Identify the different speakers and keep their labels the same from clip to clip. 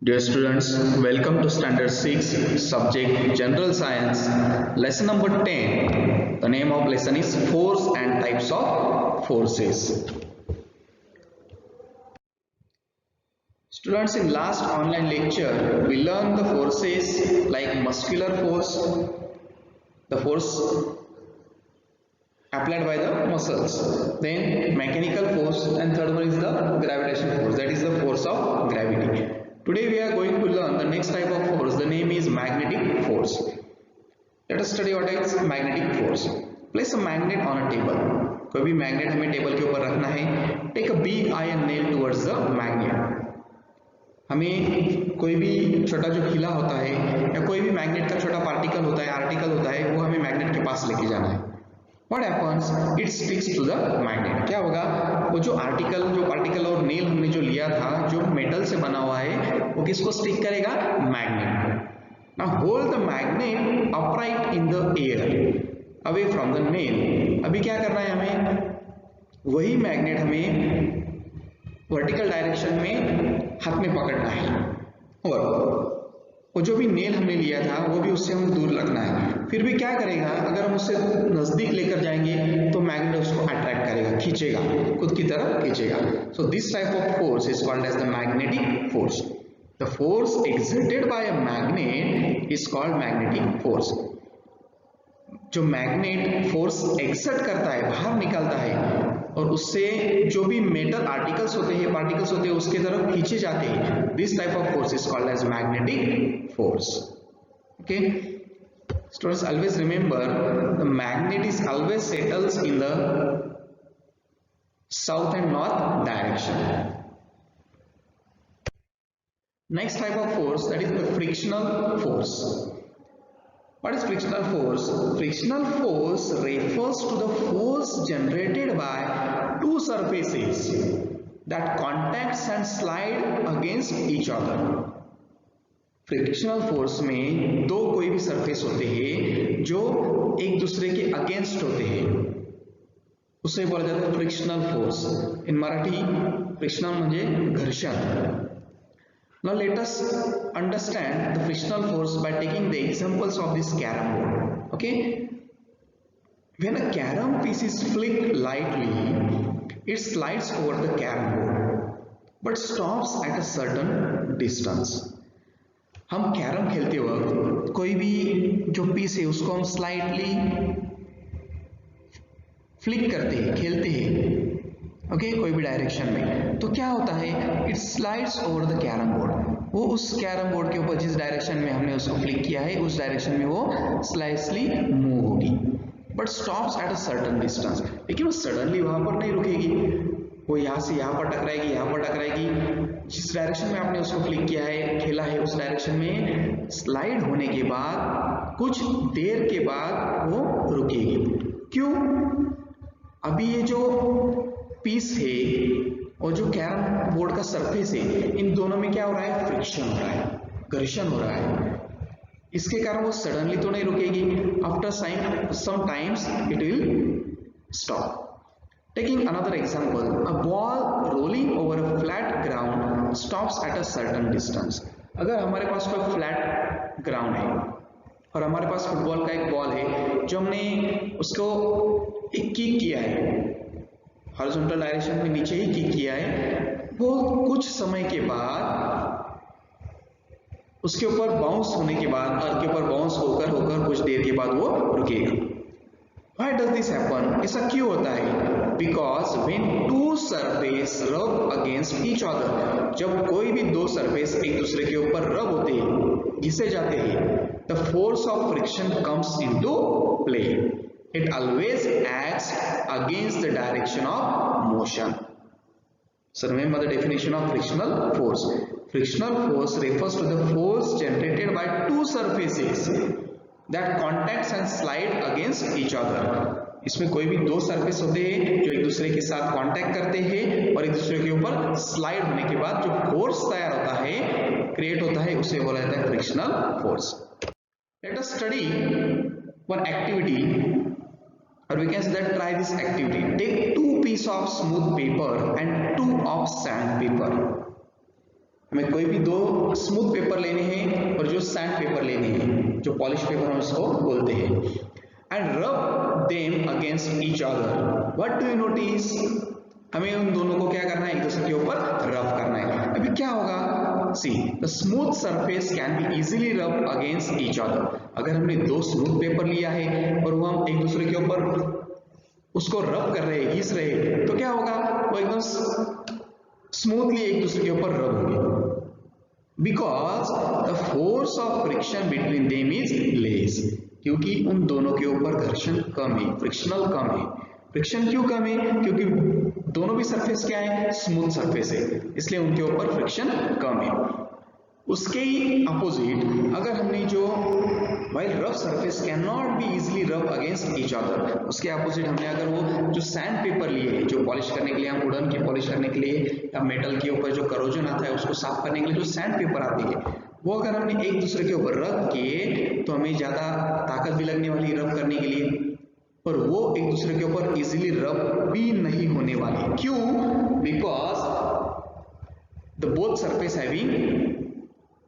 Speaker 1: Dear students, welcome to Standard 6, subject General Science, lesson number 10. The name of lesson is Force and Types of Forces. Students, in last online lecture, we learned the forces like muscular force, the force applied by the muscles, then mechanical force, and third one is the gravitational force, that is the force of gravity. Today we are going to learn the next type of force. The name is magnetic force. Let us study what is magnetic force. Place a magnet on a table. कोई भी magnet हमें table के ऊपर रखना है. Take a big iron nail towards the magnet. हमें कोई भी छोटा जो खिला होता है या कोई भी मैग्नेट का छोटा पार्टिकल होता है, आर्टिकल होता है, वो हमें मैग्नेट के पास लेके जाना है. What happens? It sticks to the magnet. क्या होगा? वो जो पार्टिकल और नेल हमने जो लिया था, जो मेटल से बना हुआ है, वो किसको स्टिक करेगा? मैग्नेट को. Now hold the magnet upright in the air, away from the nail. अभी क्या करना है हमें? वही मैग्नेट हमें वर्टिकल डायरेक्शन में हाथ में पकड़ना है और वो जो भी नेल हमने लिया था वो भी उससे हम दूर रखना है. फिर भी क्या करेगा? अगर हम उससे नजदीक लेकर जाएंगे तो मैग्नेट उसको अट्रैक्ट करेगा, खींचेगा, खुद की तरफ खींचेगा. So this type of force is called as the magnetic force. The force exerted by a magnet is called magnetic force. जो मैग्नेट फोर्स एक्सर्ट करता है, बाहर निकालता है और उससे जो भी मेटल आर्टिकल्स होते हैं, पार्टिकल्स होते हैं, उसके तरफ खींचे जाते हैं. This type of force is called as magnetic force. Okay students, always remember the magnet is always settles in the south and north direction. Next type of force, that is the frictional force. What is frictional force? Frictional force refers to the force generated by two surfaces that contacts and slide against each other. Frictional force में दो कोई भी surface होते हैं जो एक दूसरे के अगेंस्ट होते हैं, उसे बोला जाता है फ्रिक्शनल फोर्स. इन मराठी फ्रिक्शनल म्हणजे घर्षण. Now let us understand the frictional force by taking the examples of this carom board. Okay, when a carom piece is flicked lightly, it slides over the carom board but stops at a certain distance. हम carrom खेलते वक्त कोई भी जो piece है उसको हम slightly flick करते हैं, खेलते हैं, ओके, कोई भी डायरेक्शन में, तो क्या होता है? It slides over the carrom board. वो उस कैरम बोर्ड के ऊपर जिस डायरेक्शन में हमने उसको फ्लिक किया है उस डायरेक्शन में वो स्लाइसली मूव होगी, but stops at a certain distance. लेकिन वो सडनली वहां पर नहीं रुकेगी, वो यहाँ से यहाँ पर टकराएगी, यहाँ पर टकराएगी. जिस डायरेक्शन में आपने उसको फ्लिक किया है, खेला है, उस डायरेक्शन में स्लाइड होने के बाद कुछ देर के बाद वो रुकेगी. क्यों? अभी ये जो पीस है और जो कैरम बोर्ड का सरफेस है, इन दोनों में क्या हो रहा है? फ्रिक्शन हो रहा है, घर्षण हो रहा है. इसके कारण वो सडनली तो नहीं रुकेगी. After some times it will stop. Taking another example, a ball rolling over a flat ground stops at a certain distance. अगर हमारे पास कोई फ्लैट ग्राउंड है और हमारे पास फुटबॉल का एक बॉल है जो हमने उसको एक किक किया है, हॉरिजॉन्टल डायरेक्शन में नीचे ही किक किया है, वो कुछ समय के बाद उसके ऊपर बाउंस होने के बाद, अर्थ के ऊपर बाउंस होकर कुछ देर के बाद वो रुकेगा. Why does this happen? ऐसा क्यों होता है? Because when two surface rub against each other, जब कोई भी दो सरफेस एक दूसरे के ऊपर रब होते हैं, घिसे जाते हैं, the force of friction comes into play. It always acts against the direction of motion. So remember the definition of frictional force. Frictional force refers to the force generated by two surfaces that contacts and slide against each other. इसमें कोई भी दो surface होते हैं जो एक दूसरे के साथ कांटेक्ट करते हैं और एक दूसरे के ऊपर स्लाइड होने के बाद जो फोर्स तैयार होता है, क्रिएट होता है, उसे बोला जाता है frictional force. Let us study one activity, or we can say that try this activity. Take two pieces of smooth paper and two of sandpaper. हमें कोई भी दो स्मूथ पेपर लेने हैं और जो सैंड पेपर लेने हैं, जो पॉलिश पेपर हम उसको बोलते हैं, एंड रब them against each other. What do you notice? हमें उन दोनों को क्या करना है, एक दूसरे के ऊपर रब करना है। अभी क्या होगा, see the smooth surface can be easily रब अगेंस्ट ईच अदर। अगर हमने दो स्मूथ पेपर लिया है और वो हम एक दूसरे के ऊपर उसको रब कर रहे हैं, घिस रहे हैं, तो क्या होगा, वो एकदम स्मूथली एक दूसरे के ऊपर रब होंगे, because the force of friction between them is less. क्योंकि उन दोनों के ऊपर घर्षण कम है, फ्रिक्शनल कम है। फ्रिक्शन क्यों कम है? क्योंकि दोनों भी सरफेस क्या है, स्मूथ सरफेस है, इसलिए उनके ऊपर फ्रिक्शन कम है। उसके ही अपोजिट अगर हमने जो while rough surface cannot be easily rubbed against each other, उसके अपोजिट हमने अगर वो जो सैंड पेपर लिए, जो पॉलिश करने के लिए, हम वुडन की पॉलिश करने के लिए या मेटल के ऊपर जो करोजन आता है उसको साफ करने के लिए जो सैंड पेपर आती है, वो अगर हमने एक दूसरे के ऊपर रब किए तो हमें ज्यादा ताकत भी लगने वाली रब करने के लिए, और वो एक दूसरे के ऊपर इजीली रब भी नहीं होने वाली। क्यों? Because the both surface having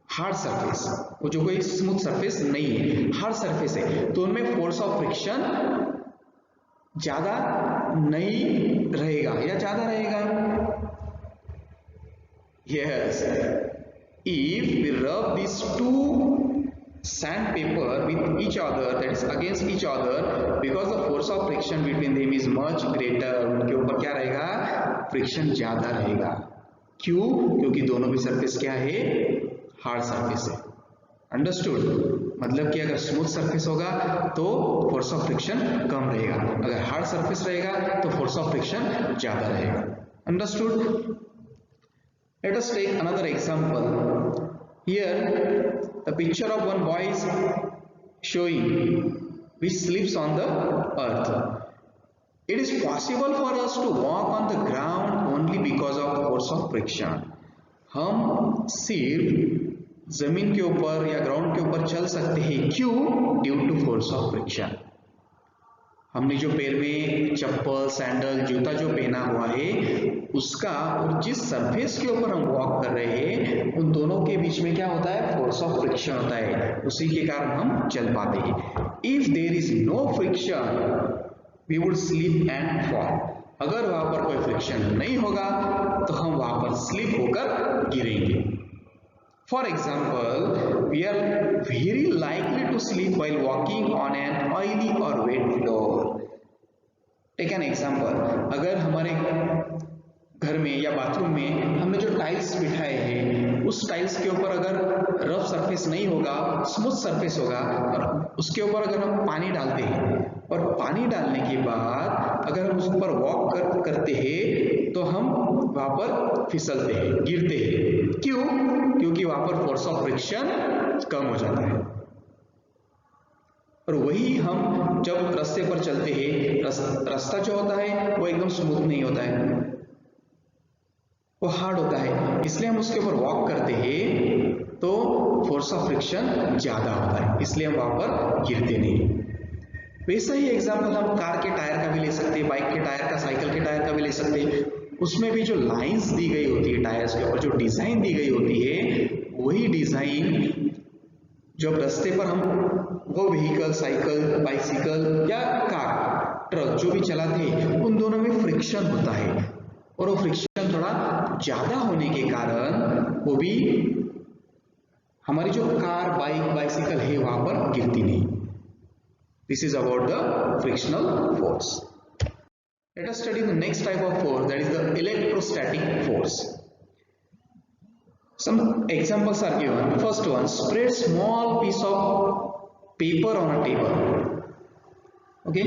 Speaker 1: hard surface, वो जो कोई स्मूथ सरफेस नहीं है, हार्ड सरफेस है, तो उनमें फोर्स ऑफ फ्रिक्शन ज्यादा नहीं रहेगा या ज्यादा रहेगा। Yes, if we rub this to sandpaper with each other, that is against each other, because the force of friction between them is much greater, उनके ऊपर क्या रहेगा, फ्रिक्शन ज्यादा रहेगा। क्यों? क्योंकि दोनों भी सरफेस क्या है, हार्ड सरफेस है। अंडरस्टूड? मतलब कि अगर स्मूथ सरफेस होगा तो फोर्स ऑफ फ्रिक्शन कम रहेगा, अगर हार्ड सरफेस रहेगा तो फोर्स ऑफ फ्रिक्शन ज्यादा रहेगा। Understood? Let us take another example. Here the picture of one boy is showing which sleeps on the earth. It is possible for us to walk on the ground only because of force of friction. हम सिर्फ जमीन के ऊपर या ground के ऊपर चल सकते हैं, क्यों? Due to force of friction. हमने जो पैर में चप्पल, सैंडल, जूता जो पहना हुआ है उसका और जिस सरफेस के ऊपर हम वॉक कर रहे हैं उन दोनों के बीच में क्या होता है, फोर्स ऑफ फ्रिक्शन होता है, उसी के कारण हम चल पाते हैं। If there is no friction we would slip and fall. अगर वहां पर कोई फ्रिक्शन नहीं होगा तो हम वहां पर स्लिप होकर गिरेंगे। For example, we are very likely to sleep while walking on an oily और wet floor. Take an example, अगर हमारे घर में या बाथरूम में हमने जो टाइल्स बिठाए हैं उस टाइल्स के ऊपर अगर रफ सरफेस नहीं होगा, स्मूथ सरफेस होगा, और उसके ऊपर अगर हम पानी डालते हैं और पानी डालने के बाद अगर हम उस पर वॉक करते हैं तो हम वहां पर फिसलते हैं, गिरते हैं। क्यों? क्योंकि वहां पर फोर्स ऑफ फ्रिक्शन कम हो जाता है। और वही हम जब रास्ते पर चलते हैं, रास्ता जो होता है वो एकदम स्मूथ नहीं होता है, वो हार्ड होता है, इसलिए हम उसके ऊपर वॉक करते हैं तो फोर्स ऑफ फ्रिक्शन ज्यादा होता है, इसलिए हम वहां पर गिरते नहीं। वैसा ही एग्जांपल हम कार के टायर का भी ले सकते हैं, बाइक के टायर का, साइकिल के टायर का भी ले सकते हैं। उसमें भी जो लाइंस दी गई होती है टायर्स के ऊपर, जो डिजाइन दी गई होती है, वही डिजाइन जब रास्ते पर हम वो व्हीकल, साइकिल, बाइसिकल या कार, ट्रक जो भी चलाते हैं उन दोनों में फ्रिक्शन होता है, और वो फ्रिक्शन थोड़ा ज्यादा होने के कारण वो भी हमारी जो कार, बाइक, बाइसिकल है वहां पर गिरती नहीं। This is about the frictional force. Let us study the next type of force, that is the electrostatic force. Some examples are given. First one, spread small piece of paper on a table. Okay,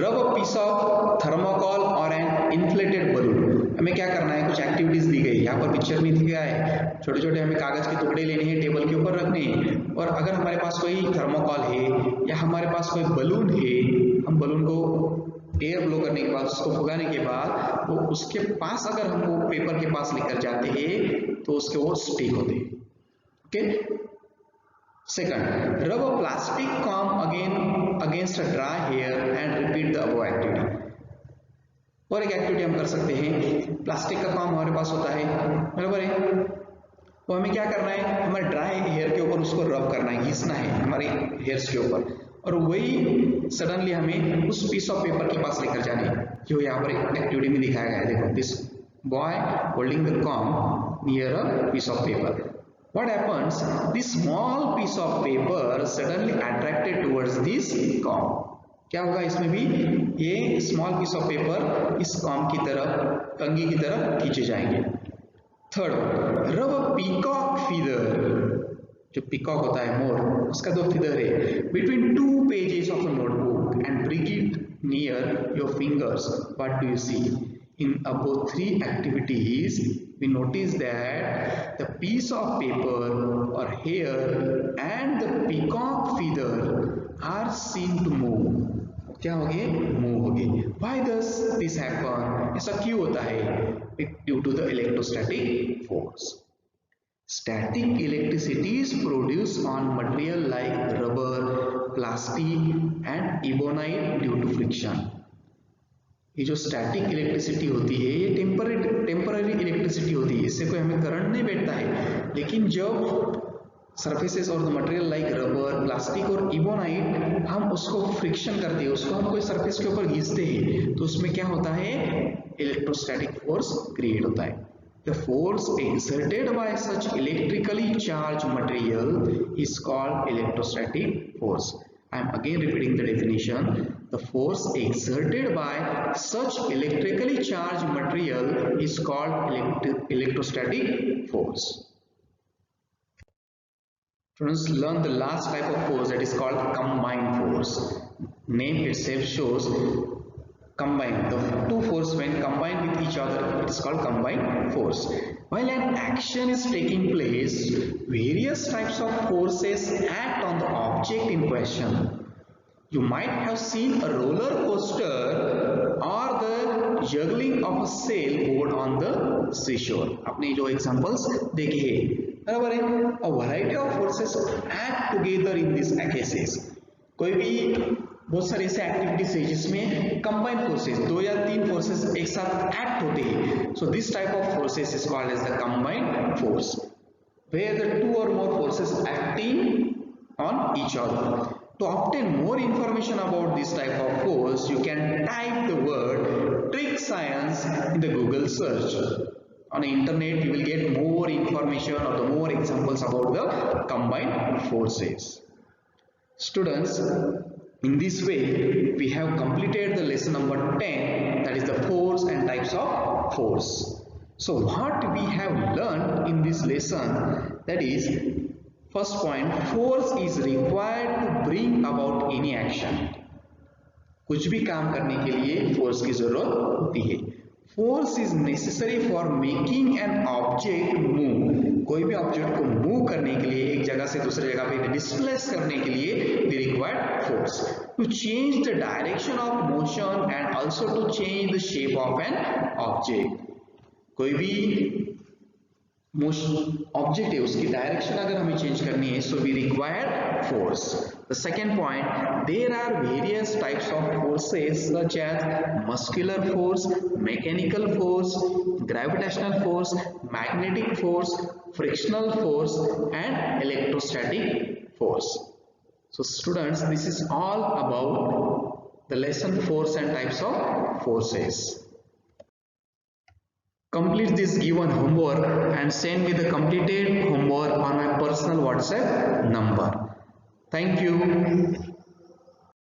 Speaker 1: rub a piece of thermocol or an inflated balloon. हमें क्या करना है, कुछ activities दी गई, यहाँ पर picture में दिया है, छोटे छोटे हमें कागज के टुकड़े लेने हैं, टेबल के ऊपर रखने हैं, और अगर हमारे पास कोई थर्मोकॉल है या हमारे पास कोई बलून है, हम बलून को एयर ब्लो करने के बाद, उसको फुगाने के बाद वो उसके पास अगर हम वो पेपर के पास लेकर जाते हैं तो उसके वो स्टिक होते हैं। Okay, second, rub a plastic comb against a dry hair and repeat the above activity. और एक एक्टिविटी हम कर सकते हैं, प्लास्टिक का कॉम हमारे पास होता है, बराबर है, तो हमें क्या करना है, हमारे ड्राई हेयर के ऊपर उसको रब करना है, घिसना है हमारे हेयर्स के ऊपर, और वही सडनली हमें उस पीस ऑफ पेपर के पास लेकर जाना है जो यहाँ पर एक्टिविटी में दिखाया गया है। देखो, this boy holding the comb near a piece of paper. What happens? This small piece of paper suddenly attracted towards this comb. क्या होगा इसमें भी, ये स्मॉल पीस ऑफ पेपर इस कॉम की तरफ, कंघी की तरफ खींचे जाएंगे. थर्ड, रब पीकॉक फीदर. जो पीकॉक होता है मोर, उसका दो फीदर है, between two pages of a notebook and bring it near your fingers. What do you see? In about three activities, we notice that the piece of paper or hair and the peacock feather are seen to move. क्या हो गए? Move हो गए. Why does this happen? ऐसा क्यों होता है? Due to the electrostatic force. Static electricity is produced on material like rubber, plastic and ebonite due to friction. ये जो स्टैटिक इलेक्ट्रिसिटी होती है ये टेम्पररी इलेक्ट्रिसिटी होती है, इससे कोई हमें करंट नहीं बैठता है. लेकिन जब सरफेसेस और मटेरियल लाइक रबर, प्लास्टिक और इबोनाइट हम उसको फ्रिक्शन करते हैं, उसको हम कोई सरफेस के ऊपर घिसते हैं, तो उसमें क्या होता है, इलेक्ट्रोस्टैटिक फोर्स क्रिएट होता है. The force exerted bye such electrically charge material is called electrostatic force. I am again repeating the definition. The force exerted by such electrically charged material is called electrostatic force. Students, learn the last type of force, that is called combined force. Name itself shows combined. The two forces when combined with each other, it is called combined force. While an action is taking place, various types of forces act on the object in question. You might have seen a roller coaster or the juggling of a sailboat on the seashore. आपने जो examples देखे हैं, बराबर है. A variety of forces act together in these cases. कोई भी बहुत सारे ऐसे एक्टिविटीज है जिसमें कंबाइंड फोर्सेस, दो या तीन फोर्सेस एक साथ एक्ट होते हैं. So this type of forces is called as the combined force, where the two or more forces acting on each other. To obtain more information about this type of force, you can type the word trig science in the Google search. On the internet, you will get more information or the more examples about the combined forces. Students, in this way, we have completed the lesson number 10, that is the force and types of force. So what we have learned in this lesson, that is, first point, force is required to bring about any action. कुछ भी काम करने के लिए force की जरूरत होती है. Force is necessary for making an object move. कोई भी ऑब्जेक्ट को मूव करने के लिए, एक जगह से दूसरी जगह पे डिस्प्लेस करने के लिए we required force to change the direction of motion and also to change the shape of an object. कोई भी ऑब्जेक्ट है, उसकी डायरेक्शन अगर हमें चेंज करनी है, so we require force. The second point, there are various types of forces such as muscular force, mechanical force, gravitational force, magnetic force, frictional force and electrostatic force. So students, this is all about the lesson force and types of forces. Complete this given homework and send me the completed homework on my personal WhatsApp number. Thank you.